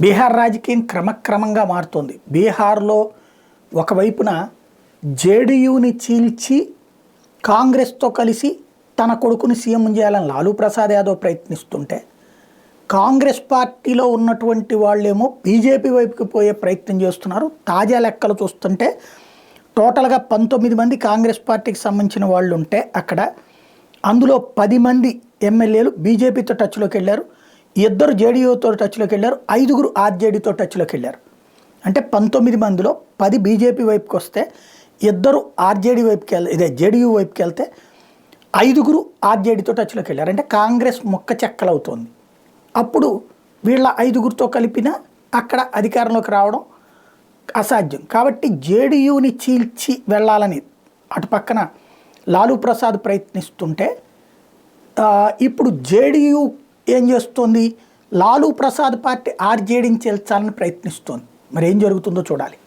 బీహార్ రాజకీయం క్రమక్రమంగా మారుతోంది. బీహార్లో ఒకవైపున జేడీయూని చీల్చి కాంగ్రెస్తో కలిసి తన కొడుకుని సీఎం చేయాలని లాలూ ప్రసాద్ యాదవ్ ప్రయత్నిస్తుంటే, కాంగ్రెస్ పార్టీలో ఉన్నటువంటి వాళ్ళేమో బీజేపీ వైపుకి పోయే ప్రయత్నం చేస్తున్నారు. తాజా లెక్కలు చూస్తుంటే టోటల్గా 19 మంది కాంగ్రెస్ పార్టీకి సంబంధించిన వాళ్ళు ఉంటే అక్కడ అందులో 10 మంది ఎమ్మెల్యేలు బీజేపీతో టచ్లోకి వెళ్ళారు, 2 జేడీయూతో టచ్లోకి వెళ్ళారు, 5 ఆర్జేడీతో టచ్లోకి వెళ్ళారు. అంటే 19 మందిలో 10 బీజేపీ వైపుకి వస్తే 2 ఆర్జేడీ వైపుకి జేడీయూ వైపుకి వెళ్తే 5 ఆర్జేడీతో టచ్లోకి వెళ్ళారు. అంటే కాంగ్రెస్ మొక్క చెక్కలవుతోంది. అప్పుడు వీళ్ళ 5 కలిపిన అక్కడ అధికారంలోకి రావడం అసాధ్యం. కాబట్టి జేడీయూని చీల్చి వెళ్ళాలని అటు పక్కన లాలూ ప్రసాద్ ప్రయత్నిస్తుంటే, ఇప్పుడు జేడీయూ ఏం చేస్తోంది, లాలూ ప్రసాద్ పార్టీ ఆర్జేడీని చీల్చాలని ప్రయత్నిస్తోంది. మరి ఏం జరుగుతుందో చూడాలి.